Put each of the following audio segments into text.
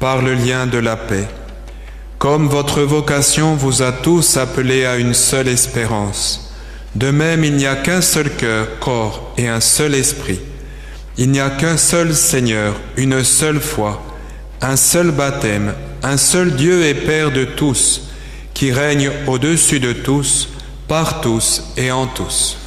par le lien de la paix. Comme votre vocation vous a tous appelés à une seule espérance, de même il n'y a qu'un seul cœur, corps et un seul esprit. Il n'y a qu'un seul Seigneur, une seule foi, un seul baptême, un seul Dieu et Père de tous, qui règne au-dessus de tous, par tous et en tous.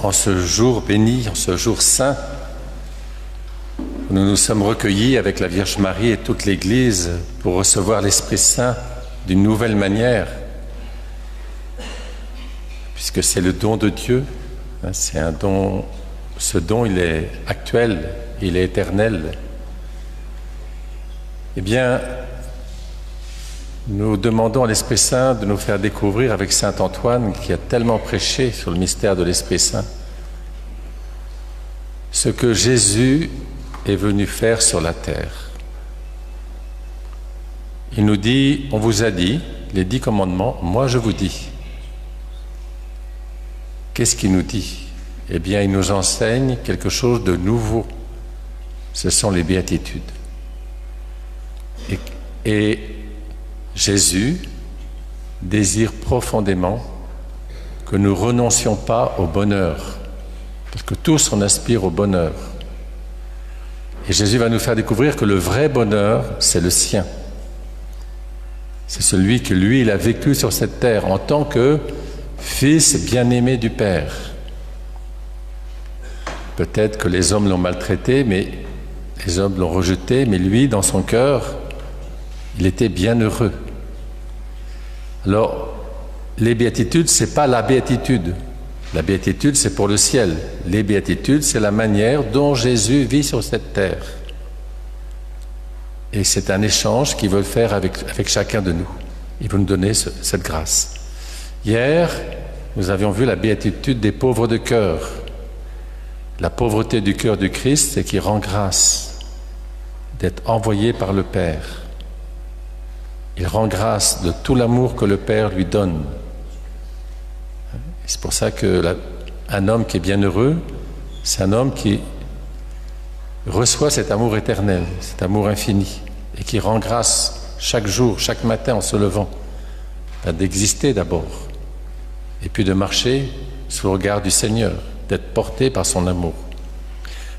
En ce jour béni, en ce jour saint, nous nous sommes recueillis avec la Vierge Marie et toute l'Église pour recevoir l'Esprit Saint d'une nouvelle manière, puisque c'est le don de Dieu, c'est un don, ce don il est actuel, il est éternel. Eh bien, nous demandons à l'Esprit Saint de nous faire découvrir avec saint Antoine, qui a tellement prêché sur le mystère de l'Esprit Saint, ce que Jésus est venu faire sur la terre. Il nous dit, on vous a dit, les 10 commandements, moi je vous dis. Qu'est-ce qu'il nous dit? Eh bien, il nous enseigne quelque chose de nouveau. Ce sont les béatitudes. Et Jésus désire profondément que nous ne renoncions pas au bonheur, parce que tous on aspire au bonheur. Et Jésus va nous faire découvrir que le vrai bonheur, c'est le sien. C'est celui que lui, il a vécu sur cette terre en tant que fils bien-aimé du Père. Peut-être que les hommes l'ont maltraité, mais les hommes l'ont rejeté, mais lui, dans son cœur, il était bien heureux. Alors, les béatitudes, ce n'est pas la béatitude. La béatitude, c'est pour le ciel. Les béatitudes, c'est la manière dont Jésus vit sur cette terre. Et c'est un échange qu'il veut faire avec chacun de nous. Il veut nous donner cette grâce. Hier, nous avions vu la béatitude des pauvres de cœur. La pauvreté du cœur du Christ, c'est qu'il rend grâce d'être envoyé par le Père. Il rend grâce de tout l'amour que le Père lui donne. C'est pour ça qu'un homme qui est bien heureux, c'est un homme qui reçoit cet amour éternel, cet amour infini, et qui rend grâce chaque jour, chaque matin en se levant, d'exister d'abord, et puis de marcher sous le regard du Seigneur, d'être porté par son amour.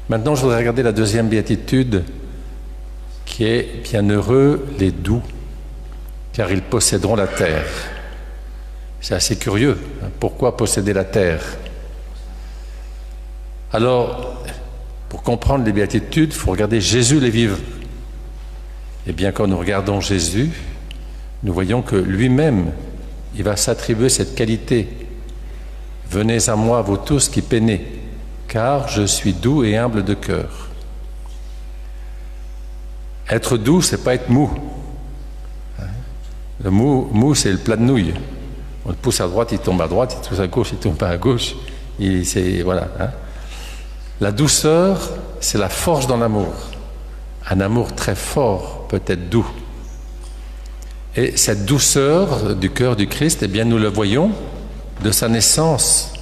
Maintenant, je voudrais regarder la deuxième béatitude, qui est « Bienheureux les doux, car ils posséderont la terre ». C'est assez curieux. Pourquoi posséder la terre? Alors, pour comprendre les béatitudes, il faut regarder Jésus les vivre. Et bien, quand nous regardons Jésus, nous voyons que lui-même, il va s'attribuer cette qualité. « Venez à moi, vous tous qui peinez, car je suis doux et humble de cœur. » Être doux, c'est pas être mou. Le mou, c'est le plat de nouilles. On le pousse à droite, il tombe à droite, il pousse à gauche, il tombe pas à gauche. Voilà. La douceur, c'est la force dans l'amour. Un amour très fort peut être doux. Et cette douceur du cœur du Christ, eh bien, nous le voyons de sa naissance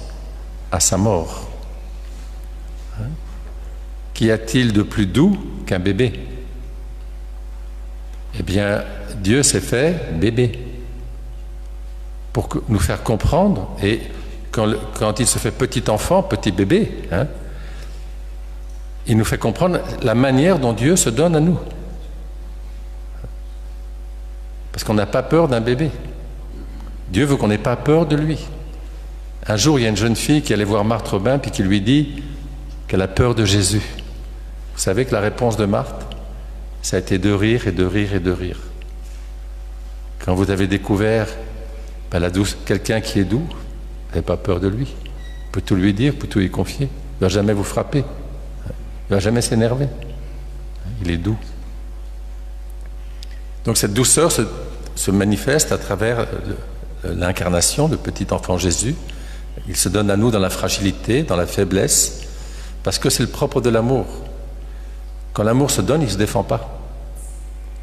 à sa mort. Qu'y a-t-il de plus doux qu'un bébé? Eh bien, Dieu s'est fait bébé pour nous faire comprendre, et quand il se fait petit enfant, petit bébé, il nous fait comprendre la manière dont Dieu se donne à nous. Parce qu'on n'a pas peur d'un bébé. Dieu veut qu'on n'ait pas peur de lui. Un jour, il y a une jeune fille qui allait voir Marthe Robin puis qui lui dit qu'elle a peur de Jésus. Vous savez que la réponse de Marthe, ça a été de rire et de rire et de rire. Quand vous avez découvert quelqu'un qui est doux, vous n'avez pas peur de lui. Vous pouvez tout lui dire, vous pouvez tout lui confier. Il ne va jamais vous frapper. Il ne va jamais s'énerver. Il est doux. Donc cette douceur se manifeste à travers l'incarnation, le petit enfant Jésus. Il se donne à nous dans la fragilité, dans la faiblesse, parce que c'est le propre de l'amour. Quand l'amour se donne, il ne se défend pas.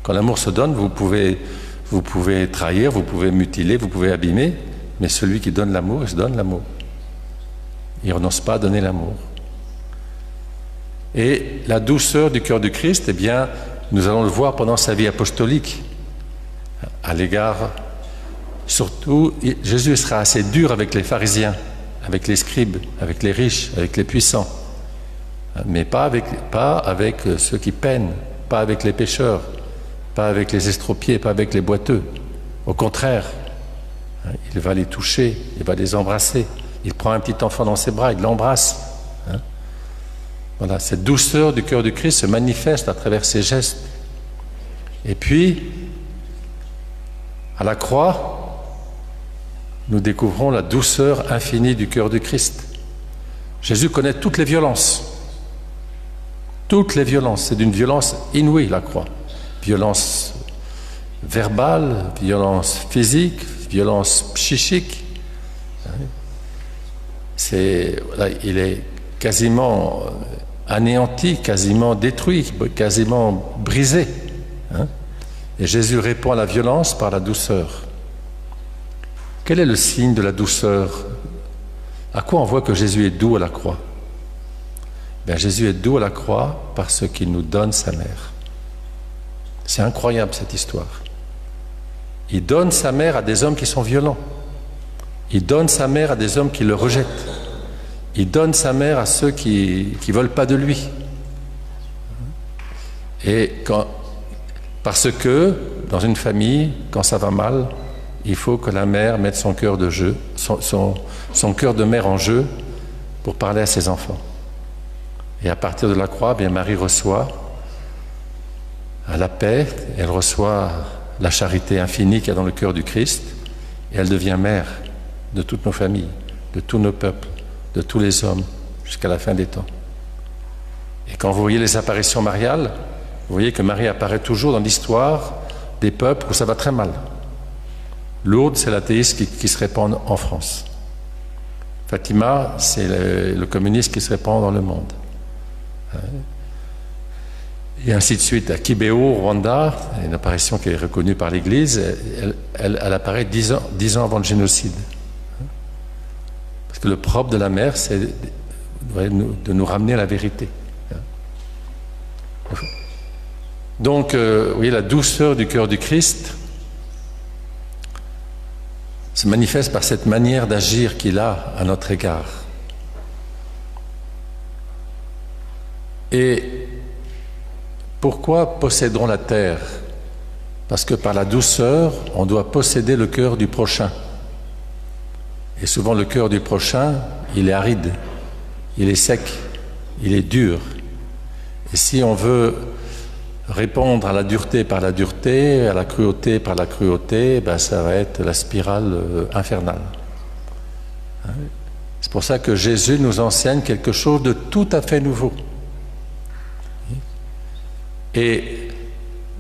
Quand l'amour se donne, vous pouvez trahir, vous pouvez mutiler, vous pouvez abîmer, mais celui qui donne l'amour, il se donne l'amour. Il ne renonce pas à donner l'amour. Et la douceur du cœur du Christ, eh bien, nous allons le voir pendant sa vie apostolique. À l'égard, surtout, Jésus sera assez dur avec les pharisiens, avec les scribes, avec les riches, avec les puissants, mais pas avec ceux qui peinent, pas avec les pécheurs, pas avec les estropiés, pas avec les boiteux. Au contraire, il va les toucher, il va les embrasser. Il prend un petit enfant dans ses bras, il l'embrasse. Voilà, cette douceur du cœur du Christ se manifeste à travers ses gestes. Et puis, à la croix, nous découvrons la douceur infinie du cœur du Christ. Jésus connaît toutes les violences. Toutes les violences. C'est d'une violence inouïe, la croix. Violence verbale, violence physique, violence psychique. Il est quasiment anéanti, quasiment détruit, quasiment brisé. Et Jésus répond à la violence par la douceur. Quel est le signe de la douceur? À quoi on voit que Jésus est doux à la croix? Bien, Jésus est doux à la croix parce qu'il nous donne sa mère. C'est incroyable cette histoire. Il donne sa mère à des hommes qui sont violents. Il donne sa mère à des hommes qui le rejettent. Il donne sa mère à ceux qui ne veulent pas de lui. Parce que, dans une famille, quand ça va mal, il faut que la mère mette son cœur de jeu, son cœur de mère en jeu pour parler à ses enfants. Et à partir de la croix, bien, Marie reçoit la paix, elle reçoit la charité infinie qu'il y a dans le cœur du Christ, et elle devient mère de toutes nos familles, de tous nos peuples, de tous les hommes, jusqu'à la fin des temps. Et quand vous voyez les apparitions mariales, vous voyez que Marie apparaît toujours dans l'histoire des peuples où ça va très mal. Lourdes, c'est l'athéisme qui se répand en France. Fatima, c'est le communisme qui se répand dans le monde. Et ainsi de suite. À Kibeo, au Rwanda, une apparition qui est reconnue par l'Église, elle apparaît 10 ans avant le génocide. Parce que le propre de la mère, c'est de nous ramener à la vérité. Donc, vous voyez, la douceur du cœur du Christ se manifeste par cette manière d'agir qu'il a à notre égard. Et pourquoi posséderons la terre? Parce que par la douceur, on doit posséder le cœur du prochain. Et souvent, le cœur du prochain, il est aride, il est sec, il est dur. Et si on veut répondre à la dureté par la dureté, à la cruauté par la cruauté, ben ça va être la spirale infernale. C'est pour ça que Jésus nous enseigne quelque chose de tout à fait nouveau. Et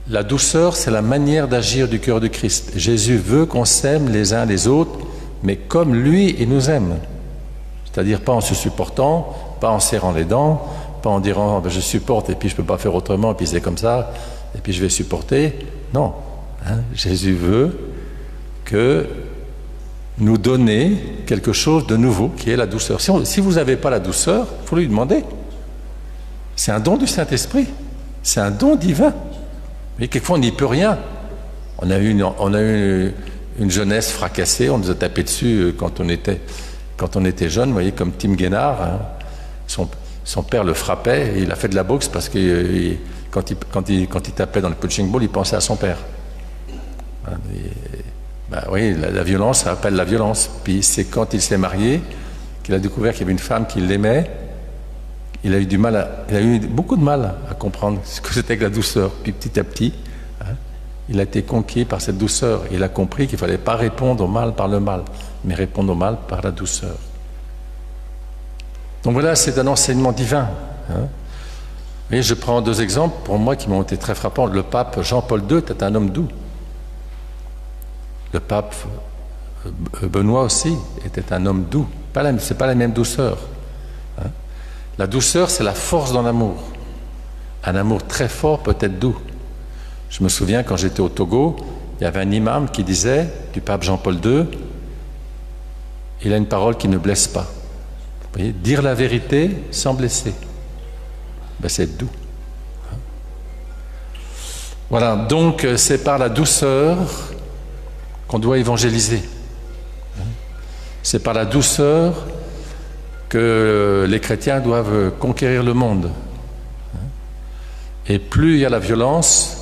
la douceur, c'est la manière d'agir du cœur du Christ. Jésus veut qu'on s'aime les uns les autres, mais comme lui, il nous aime. C'est-à-dire pas en se supportant, pas en serrant les dents, pas en disant je supporte et puis je ne peux pas faire autrement, et puis c'est comme ça, et puis je vais supporter. Non. Jésus veut que nous donner quelque chose de nouveau, qui est la douceur. Si vous n'avez pas la douceur, il faut lui demander. C'est un don du Saint-Esprit. C'est un don divin. Mais quelquefois, on n'y peut rien. On a eu une jeunesse fracassée, on nous a tapé dessus quand on était jeune, vous voyez, comme Tim Guénard. Son père le frappait, et il a fait de la boxe parce que quand il tapait dans le punching ball, il pensait à son père. Oui, la violence, ça appelle la violence. Puis c'est quand il s'est marié qu'il a découvert qu'il y avait une femme qui l'aimait. Il a eu beaucoup de mal à comprendre ce que c'était que la douceur. Puis petit à petit, il a été conquis par cette douceur. Il a compris qu'il ne fallait pas répondre au mal par le mal, mais répondre au mal par la douceur. Donc voilà, c'est un enseignement divin. Et je prends 2 exemples pour moi qui m'ont été très frappants. Le pape Jean-Paul II était un homme doux. Le pape Benoît aussi était un homme doux. Ce n'est pas la même douceur. La douceur, c'est la force dans l'amour. Un amour très fort peut être doux. Je me souviens quand j'étais au Togo, il y avait un imam qui disait, du pape Jean-Paul II, il a une parole qui ne blesse pas. Vous voyez, dire la vérité sans blesser, ben c'est être doux. Voilà, donc c'est par la douceur qu'on doit évangéliser. C'est par la douceur que les chrétiens doivent conquérir le monde. Et plus il y a la violence,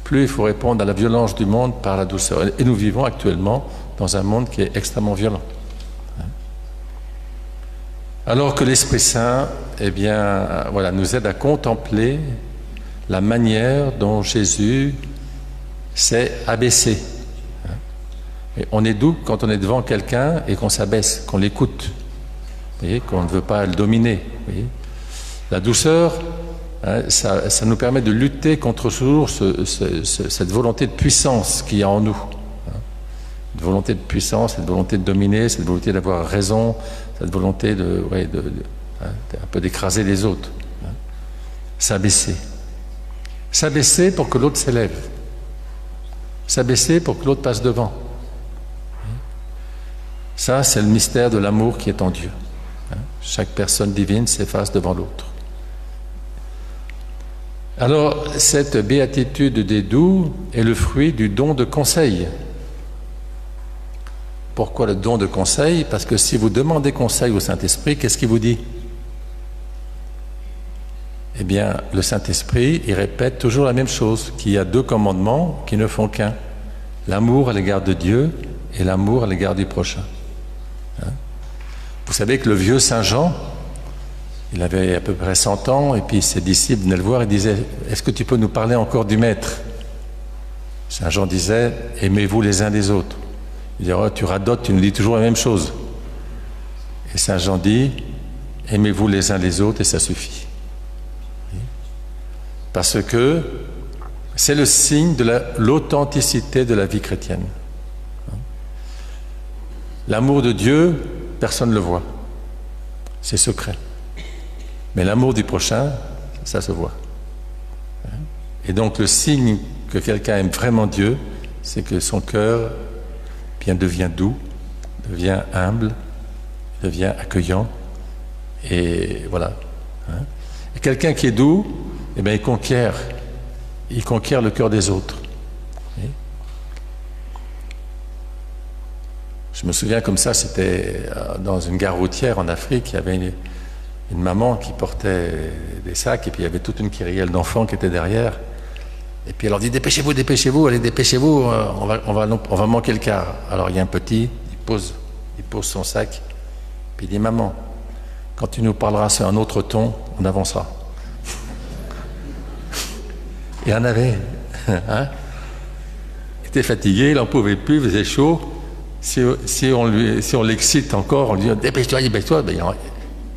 plus il faut répondre à la violence du monde par la douceur. Et nous vivons actuellement dans un monde qui est extrêmement violent. Alors que l'Esprit Saint, eh bien, voilà, nous aide à contempler la manière dont Jésus s'est abaissé. Et on est doux quand on est devant quelqu'un et qu'on s'abaisse, qu'on l'écoute. Vous voyez, qu'on ne veut pas le dominer. Vous voyez. La douceur, ça nous permet de lutter contre toujours cette volonté de puissance qu'il y a en nous. Cette volonté de puissance, cette volonté de dominer, cette volonté d'avoir raison, cette volonté un peu d'écraser les autres. S'abaisser. S'abaisser pour que l'autre s'élève. S'abaisser pour que l'autre passe devant. Ça, c'est le mystère de l'amour qui est en Dieu. Chaque personne divine s'efface devant l'autre. Alors, cette béatitude des doux est le fruit du don de conseil. Pourquoi le don de conseil? Parce que si vous demandez conseil au Saint-Esprit, qu'est-ce qu'il vous dit? Eh bien, le Saint-Esprit, il répète toujours la même chose, qu'il y a 2 commandements qui ne font qu'un. L'amour à l'égard de Dieu et l'amour à l'égard du prochain. Vous savez que le vieux Saint Jean, il avait à peu près 100 ans, et puis ses disciples venaient le voir et disaient « Est-ce que tu peux nous parler encore du Maître ?» Saint Jean disait « Aimez-vous les uns les autres ?» Il dit oh, « Tu radotes, tu nous dis toujours la même chose. » Et Saint Jean dit « Aimez-vous les uns les autres et ça suffit. » Parce que c'est le signe de l'authenticité de la vie chrétienne. L'amour de Dieu, personne ne le voit. C'est secret. Mais l'amour du prochain, ça se voit. Et donc le signe que quelqu'un aime vraiment Dieu, c'est que son cœur bien devient doux, devient humble, devient accueillant. Et voilà. Et quelqu'un qui est doux, eh bien, il conquiert le cœur des autres. Je me souviens comme ça, c'était dans une gare routière en Afrique, il y avait une maman qui portait des sacs et puis il y avait toute une kyrielle d'enfants qui étaient derrière. Et puis elle leur dit dépêchez-vous, dépêchez-vous, allez dépêchez-vous, on va manquer le car. Alors il y a un petit, il pose son sac, puis il dit maman, quand tu nous parleras sur un autre ton, on avancera. Il y en avait, hein? Il était fatigué, il n'en pouvait plus, il faisait chaud. Si on l'excite encore, on lui dit dépêche-toi, ben,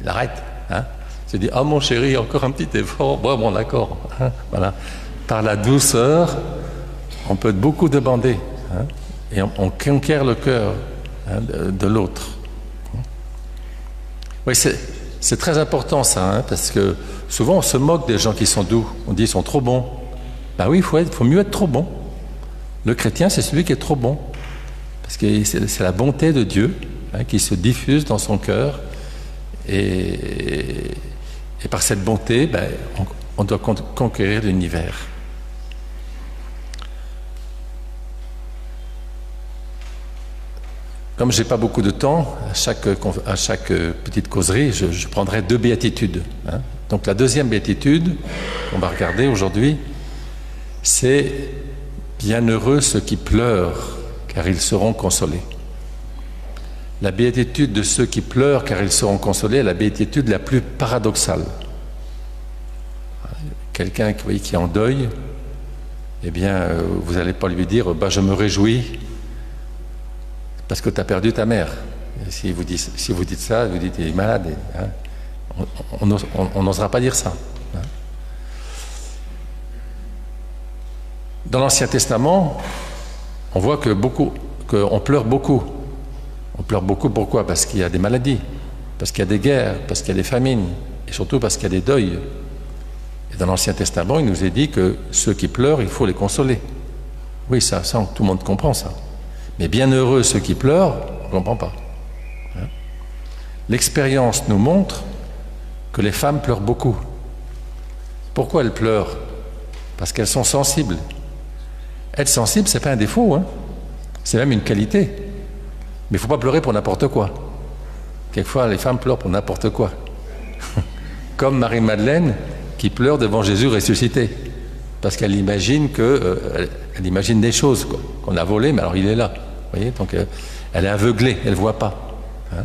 il arrête. Hein? Il se dit ah mon chéri, encore un petit effort, bon d'accord. Hein? Voilà. Par la douceur, on peut beaucoup demander, hein? Et on conquiert le cœur de l'autre. Oui, c'est très important ça, hein, parce que souvent on se moque des gens qui sont doux. On dit ils sont trop bons. Ben oui, il faut mieux être trop bon. Le chrétien, c'est celui qui est trop bon. Parce que c'est la bonté de Dieu qui se diffuse dans son cœur. Et par cette bonté, on doit conquérir l'univers. Comme je n'ai pas beaucoup de temps, à chaque petite causerie, je prendrai 2 béatitudes. Hein. Donc la deuxième béatitude qu'on va regarder aujourd'hui, c'est « Bienheureux ceux qui pleurent, car ils seront consolés ». La béatitude de ceux qui pleurent, car ils seront consolés, est la béatitude la plus paradoxale. Quelqu'un qui est en deuil, eh bien, vous n'allez pas lui dire « je me réjouis » parce que tu as perdu ta mère. Et si vous dites ça, vous dites « il est malade hein. ». On n'osera pas dire ça. Hein. Dans l'Ancien Testament, on voit qu'on pleure beaucoup. On pleure beaucoup, pourquoi? Parce qu'il y a des maladies, parce qu'il y a des guerres, parce qu'il y a des famines, et surtout parce qu'il y a des deuils. Et Dans l'Ancien Testament, il nous est dit que ceux qui pleurent, il faut les consoler. Oui, ça, tout le monde comprend ça. Mais bienheureux ceux qui pleurent, on ne comprend pas. Hein? L'expérience nous montre que les femmes pleurent beaucoup. Pourquoi elles pleurent? Parce qu'elles sont sensibles. Être sensible, ce n'est pas un défaut, hein? C'est même une qualité. Mais il ne faut pas pleurer pour n'importe quoi. Quelquefois, les femmes pleurent pour n'importe quoi. Comme Marie-Madeleine qui pleure devant Jésus ressuscité. Parce qu'elle imagine elle imagine des choses qu'on a volées, mais alors il est là. Vous voyez, donc elle est aveuglée, elle ne voit pas. Hein?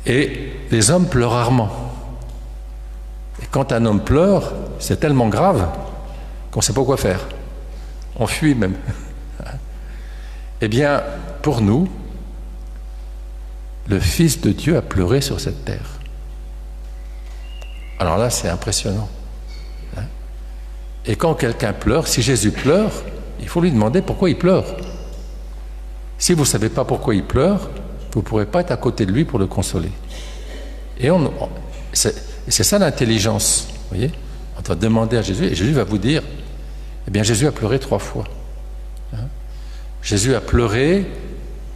Et les hommes pleurent rarement. Et quand un homme pleure, c'est tellement grave qu'on ne sait pas quoi faire. On fuit même. Eh bien, pour nous, le Fils de Dieu a pleuré sur cette terre. Alors là, c'est impressionnant. Hein? Et quand quelqu'un pleure, si Jésus pleure, il faut lui demander pourquoi il pleure. Si vous ne savez pas pourquoi il pleure, vous ne pourrez pas être à côté de lui pour le consoler. Et c'est ça l'intelligence. Vous voyez? On doit demander à Jésus, et Jésus va vous dire, eh bien Jésus a pleuré 3 fois. Hein? Jésus a pleuré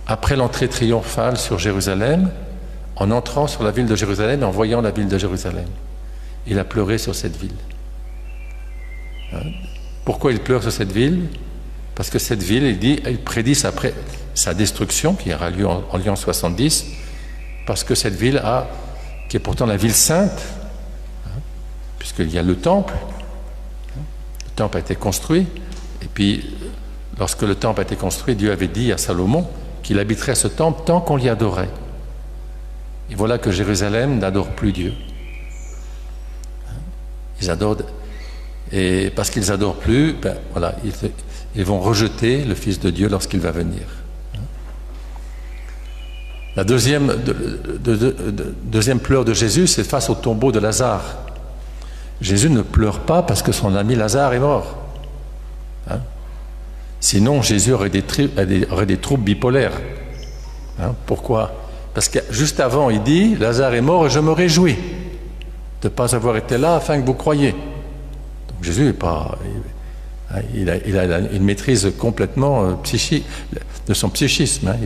après l'entrée triomphale sur Jérusalem, en entrant sur la ville de Jérusalem et en voyant la ville de Jérusalem. Il a pleuré sur cette ville. Hein? Pourquoi il pleure sur cette ville? Parce que cette ville, il prédit sa destruction, qui aura lieu en l'an 70, parce que cette ville qui est pourtant la ville sainte, hein, puisqu'il y a le temple. Le temple a été construit, et puis lorsque le temple a été construit, Dieu avait dit à Salomon qu'il habiterait ce temple tant qu'on l'y adorait. Et voilà que Jérusalem n'adore plus Dieu. Ils adorent, et parce qu'ils n'adorent plus, voilà, ils vont rejeter le Fils de Dieu lorsqu'il va venir. La deuxième pleur de Jésus, c'est face au tombeau de Lazare. Jésus ne pleure pas parce que son ami Lazare est mort. Hein? Sinon, Jésus aurait des troubles bipolaires. Hein? Pourquoi? Parce que juste avant, il dit, Lazare est mort et je me réjouis de ne pas avoir été là afin que vous croyiez. Donc Jésus n'est pas... Il a une maîtrise complètement psychique de son psychisme. Hein?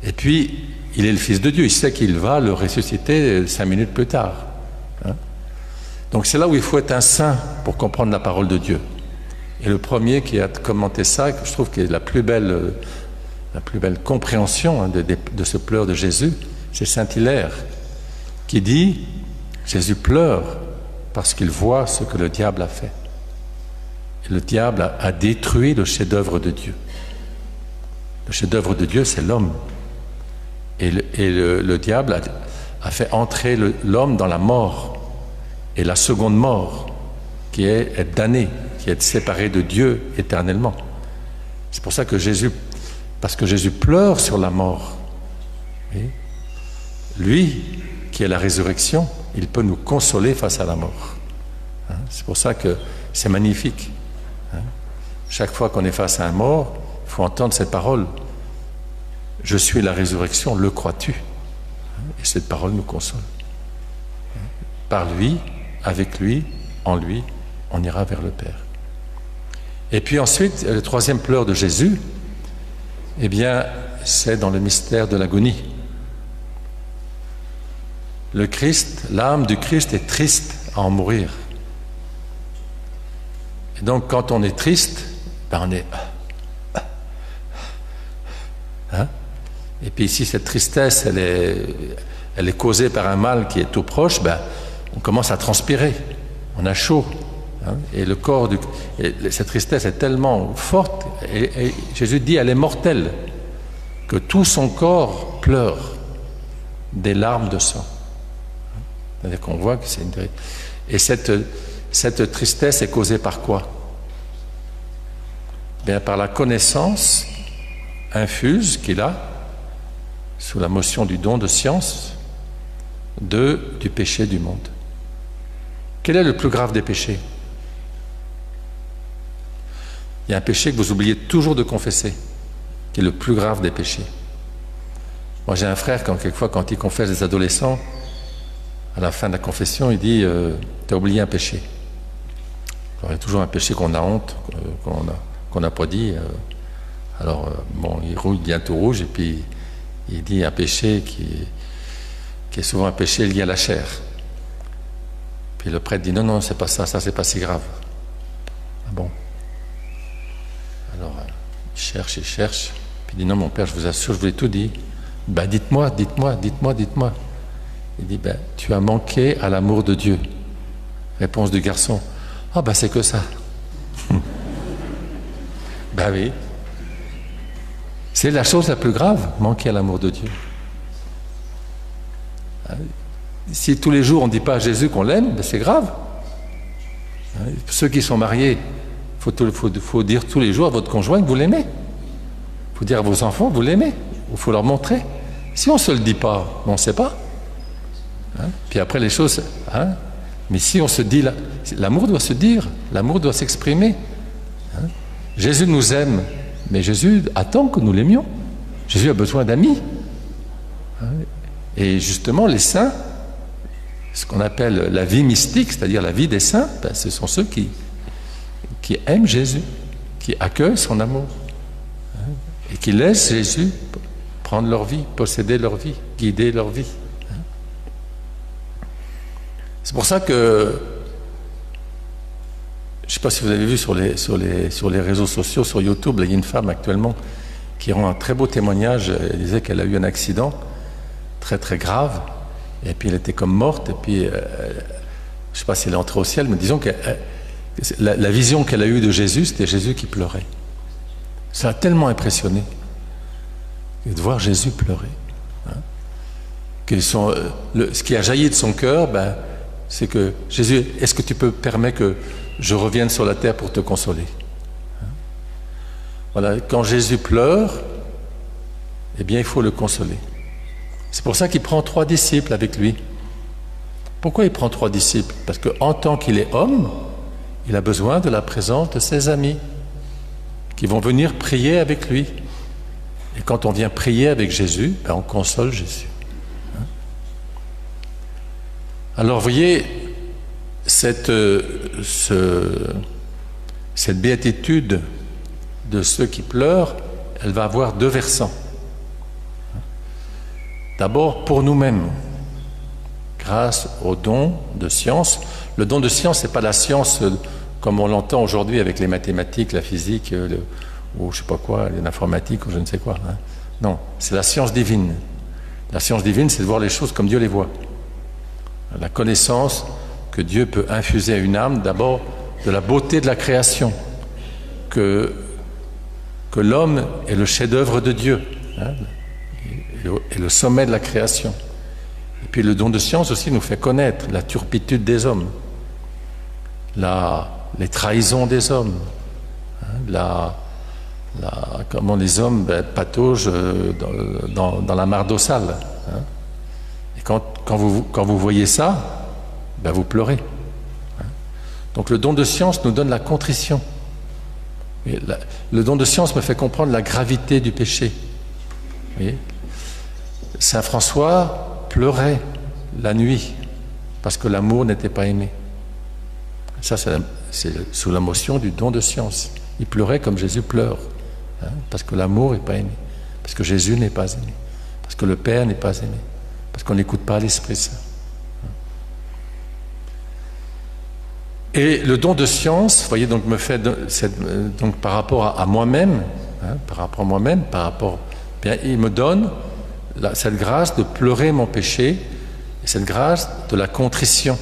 Et puis, il est le Fils de Dieu. Il sait qu'il va le ressusciter 5 minutes plus tard. Hein? Donc c'est là où il faut être un saint pour comprendre la parole de Dieu. Et le premier qui a commenté ça, je trouve que la plus belle compréhension de ce pleur de Jésus, c'est saint Hilaire, qui dit « Jésus pleure parce qu'il voit ce que le diable a fait. » Et le diable a détruit le chef-d'œuvre de Dieu. Le chef-d'œuvre de Dieu, c'est l'homme. Et le diable a fait entrer l'homme dans la mort. Et la seconde mort, qui est être damné, qui est être séparé de Dieu éternellement. C'est pour ça que Jésus pleure sur la mort. Et lui, qui est la résurrection, il peut nous consoler face à la mort. Hein? C'est pour ça que c'est magnifique. Hein? Chaque fois qu'on est face à un mort, il faut entendre cette parole. Je suis la résurrection, le crois-tu? Et cette parole nous console. Par lui, avec lui, en lui, on ira vers le Père. Et puis ensuite, le troisième pleur de Jésus, eh bien, c'est dans le mystère de l'agonie. Le Christ, l'âme du Christ est triste à en mourir. Et donc, quand on est triste, on est... Hein? Et puis ici, cette tristesse, elle est causée par un mal qui est tout proche, on commence à transpirer, on a chaud. Hein? Et le corps, cette tristesse est tellement forte, et Jésus dit, elle est mortelle, que tout son corps pleure des larmes de sang. C'est-à-dire qu'on voit que c'est une... Et cette tristesse est causée par quoi? Bien, par la connaissance infuse qu'il a, sous la motion du don de science, du péché du monde. Quel est le plus grave des péchés? Il y a un péché que vous oubliez toujours de confesser, qui est le plus grave des péchés. Moi, j'ai un frère, quelquefois, quand il confesse des adolescents, à la fin de la confession, il dit tu as oublié un péché. Alors, il y a toujours un péché qu'on a honte, qu'on n'a pas dit. Alors, il rouille bien tout rouge, et puis il dit un péché qui est souvent un péché lié à la chair. Puis le prêtre dit non, c'est pas ça c'est pas si grave. Ah bon? Alors, il cherche, puis il dit non, mon père, je vous assure, je vous ai tout dit. Dites-moi. Il dit, tu as manqué à l'amour de Dieu. Réponse du garçon, c'est que ça. Oui. C'est la chose la plus grave, manquer à l'amour de Dieu. Si tous les jours on ne dit pas à Jésus qu'on l'aime, c'est grave. Ceux qui sont mariés, il faut dire tous les jours à votre conjoint que vous l'aimez. Il faut dire à vos enfants que vous l'aimez. Il faut leur montrer. Si on ne se le dit pas, on ne sait pas. Puis après les choses... Mais si on se dit... L'amour doit se dire, l'amour doit s'exprimer. Jésus nous aime, mais Jésus attend que nous l'aimions. Jésus a besoin d'amis. Et justement, les saints, ce qu'on appelle la vie mystique, c'est-à-dire la vie des saints, ce sont ceux qui aiment Jésus, qui accueillent son amour, et qui laissent Jésus prendre leur vie, posséder leur vie, guider leur vie. C'est pour ça que, je ne sais pas si vous avez vu sur les réseaux sociaux, sur YouTube, il y a une femme actuellement qui rend un très beau témoignage. Elle disait qu'elle a eu un accident très très grave, et puis elle était comme morte, et puis je ne sais pas si elle est entrée au ciel, mais disons que la vision qu'elle a eue de Jésus, c'était Jésus qui pleurait. Ça a tellement impressionné de voir Jésus pleurer. Ce qui a jailli de son cœur, c'est que Jésus, est-ce que tu peux permettre que je revienne sur la terre pour te consoler? Voilà, quand Jésus pleure, eh bien il faut le consoler. C'est pour ça qu'il prend 3 disciples avec lui. Pourquoi il prend 3 disciples? Parce qu'en tant qu'il est homme, il a besoin de la présence de ses amis qui vont venir prier avec lui. Et quand on vient prier avec Jésus, on console Jésus. Alors, vous voyez, cette béatitude de ceux qui pleurent, elle va avoir 2 versants. D'abord, pour nous-mêmes, grâce au don de science. Le don de science, ce n'est pas la science comme on l'entend aujourd'hui avec les mathématiques, la physique, ou je ne sais pas quoi, l'informatique, ou je ne sais quoi. Non, c'est la science divine. La science divine, c'est de voir les choses comme Dieu les voit. La connaissance que Dieu peut infuser à une âme, d'abord de la beauté de la création, que l'homme est le chef-d'œuvre de Dieu, et le sommet de la création. Et puis le don de science aussi nous fait connaître la turpitude des hommes, les trahisons des hommes, comment les hommes pataugent dans la mare d'eau sale. Et quand vous voyez ça, vous pleurez. Donc le don de science nous donne la contrition. Et le don de science me fait comprendre la gravité du péché. Vous voyez ? Saint François pleurait la nuit parce que l'amour n'était pas aimé. Ça, c'est sous la motion du don de science. Il pleurait comme Jésus pleure, parce que l'amour n'est pas aimé, parce que Jésus n'est pas aimé, parce que le Père n'est pas aimé, parce qu'on n'écoute pas l'Esprit Saint. Et le don de science, vous voyez, donc me fait donc par rapport à moi-même, il me donne cette grâce de pleurer mon péché, et cette grâce de la contrition,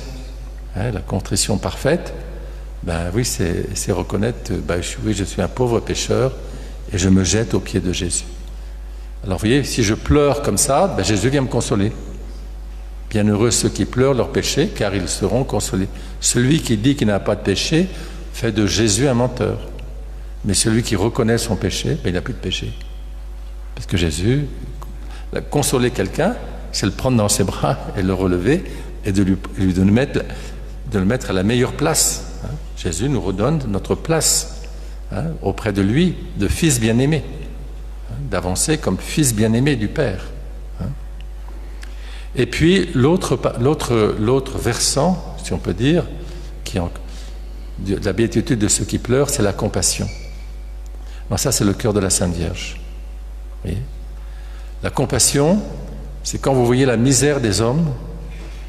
la contrition parfaite. Oui, c'est reconnaître, je suis un pauvre pécheur et je me jette aux pieds de Jésus. Alors vous voyez, si je pleure comme ça, Jésus vient me consoler. Bienheureux ceux qui pleurent leur péché, car ils seront consolés. Celui qui dit qu'il n'a pas de péché fait de Jésus un menteur. Mais celui qui reconnaît son péché, il n'a plus de péché. Parce que Jésus, consoler quelqu'un, c'est le prendre dans ses bras et le relever et de le mettre à la meilleure place. Jésus nous redonne notre place auprès de lui, de fils bien-aimé, d'avancer comme fils bien-aimé du Père. Et puis l'autre versant, si on peut dire, de la béatitude de ceux qui pleurent, c'est la compassion. Alors ça, c'est le cœur de la Sainte Vierge. Vous voyez ? La compassion, c'est quand vous voyez la misère des hommes,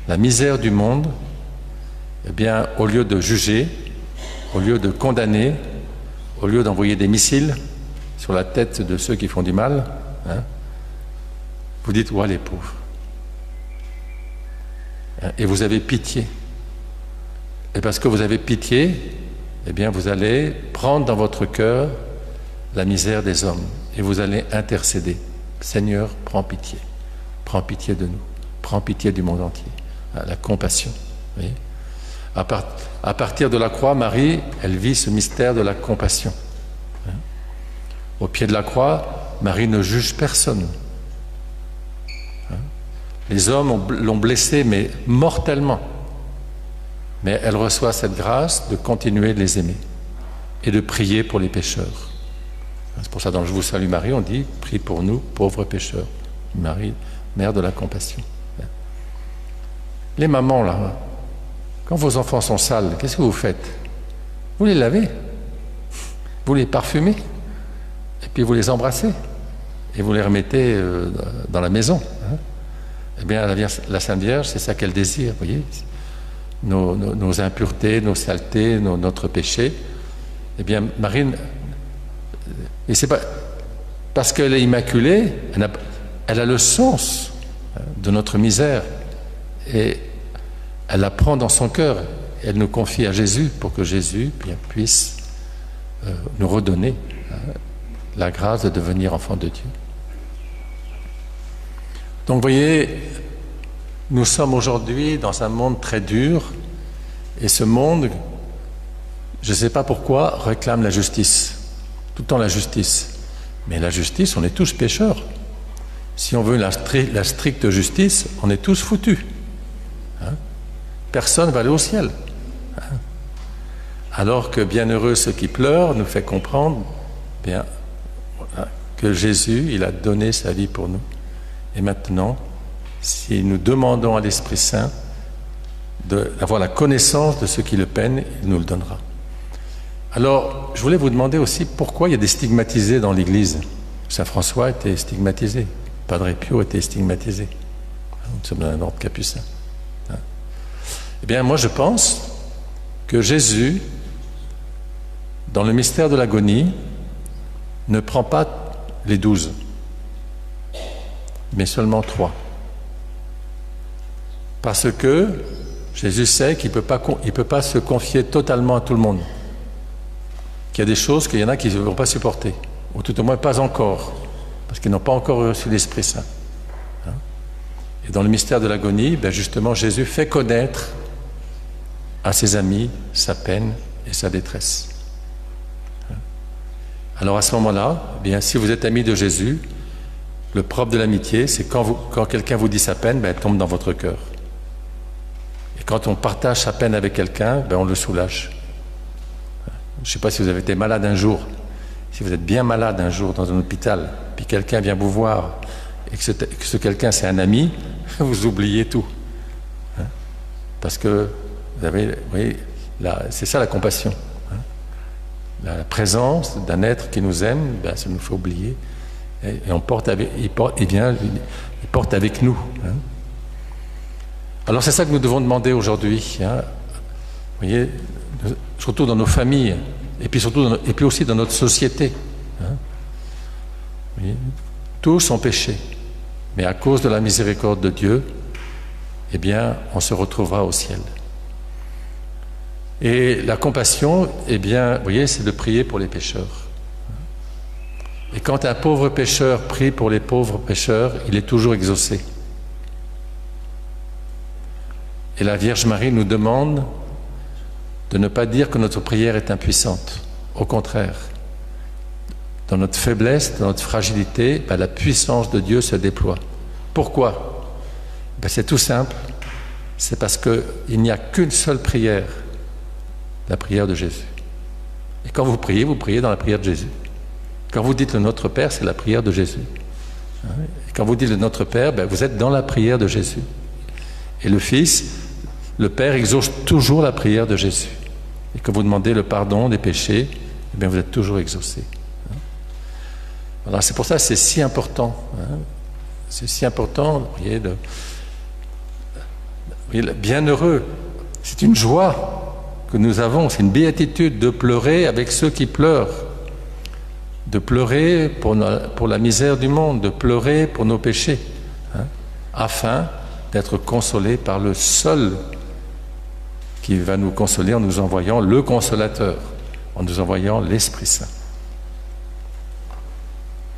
la misère du monde, eh bien, au lieu de juger, au lieu de condamner, au lieu d'envoyer des missiles sur la tête de ceux qui font du mal, hein, vous dites, ouais, les pauvres. Et vous avez pitié. Et parce que vous avez pitié, eh bien, vous allez prendre dans votre cœur la misère des hommes et vous allez intercéder. Seigneur, prends pitié de nous, prends pitié du monde entier. La compassion. Vous voyez ? À partir de la croix, Marie, elle vit ce mystère de la compassion. Au pied de la croix, Marie ne juge personne. Les hommes l'ont blessée, mais mortellement. Mais elle reçoit cette grâce de continuer de les aimer et de prier pour les pécheurs. C'est pour ça, dans Je vous salue Marie, on dit « Prie pour nous, pauvres pécheurs ». Marie, mère de la compassion. Les mamans, là, quand vos enfants sont sales, qu'est-ce que vous faites? Vous les lavez, vous les parfumez, et puis vous les embrassez, et vous les remettez dans la maison. Eh bien, la Sainte Vierge, c'est ça qu'elle désire, vous voyez, nos impuretés, nos saletés, notre péché. Eh bien, Marie, et c'est pas parce qu'elle est immaculée, elle a le sens de notre misère, et elle la prend dans son cœur. Elle nous confie à Jésus pour que Jésus puisse nous redonner la grâce de devenir enfant de Dieu. Donc, vous voyez, nous sommes aujourd'hui dans un monde très dur, et ce monde, je ne sais pas pourquoi, réclame la justice. Tout le temps la justice. Mais la justice, on est tous pécheurs. Si on veut la stricte justice, on est tous foutus. Personne ne va aller au ciel. Alors que bienheureux ceux qui pleurent nous fait comprendre que Jésus, il a donné sa vie pour nous. Et maintenant, si nous demandons à l'Esprit Saint d'avoir la connaissance de ceux qui le peinent, il nous le donnera. Alors, je voulais vous demander aussi pourquoi il y a des stigmatisés dans l'Église. Saint François était stigmatisé, Padre Pio était stigmatisé. Nous sommes dans un ordre capucin. Eh bien, moi je pense que Jésus, dans le mystère de l'agonie, ne prend pas les 12, mais seulement 3. Parce que Jésus sait qu'il ne peut pas se confier totalement à tout le monde. Qu'il y a des choses qu'il y en a qui ne vont pas supporter, ou tout au moins pas encore, parce qu'ils n'ont pas encore reçu l'Esprit Saint. Et dans le mystère de l'agonie, justement, Jésus fait connaître à ses amis sa peine et sa détresse. Alors à ce moment-là, si vous êtes ami de Jésus, le propre de l'amitié, c'est quand quelqu'un vous dit sa peine, elle tombe dans votre cœur. Et quand on partage sa peine avec quelqu'un, on le soulage. Je ne sais pas si vous avez été malade un jour. Si vous êtes bien malade un jour dans un hôpital, puis quelqu'un vient vous voir, et que ce quelqu'un c'est un ami, vous oubliez tout. Parce que vous voyez, c'est ça la compassion. La présence d'un être qui nous aime, ça nous fait oublier. Et il porte avec nous. Alors c'est ça que nous devons demander aujourd'hui. Vous voyez, surtout dans nos familles, et puis aussi dans notre société. Vous voyez, tous ont péché, mais à cause de la miséricorde de Dieu, on se retrouvera au ciel. Et la compassion, vous voyez, c'est de prier pour les pécheurs. Et quand un pauvre pécheur prie pour les pauvres pécheurs, il est toujours exaucé. Et la Vierge Marie nous demande de ne pas dire que notre prière est impuissante. Au contraire, dans notre faiblesse, dans notre fragilité, la puissance de Dieu se déploie. Pourquoi? C'est tout simple. C'est parce qu'il n'y a qu'une seule prière, la prière de Jésus. Et quand vous priez dans la prière de Jésus. Quand vous dites le Notre Père, c'est la prière de Jésus. Et quand vous dites le Notre Père, vous êtes dans la prière de Jésus. Et le Fils, le Père exauce toujours la prière de Jésus. Et quand vous demandez le pardon des péchés, vous êtes toujours exaucé. Alors c'est pour ça que c'est si important. C'est si important, vous voyez, bienheureux. C'est une joie que nous avons, c'est une béatitude de pleurer avec ceux qui pleurent, de pleurer pour la misère du monde, de pleurer pour nos péchés, afin d'être consolés par le seul qui va nous consoler en nous envoyant le Consolateur, en nous envoyant l'Esprit Saint.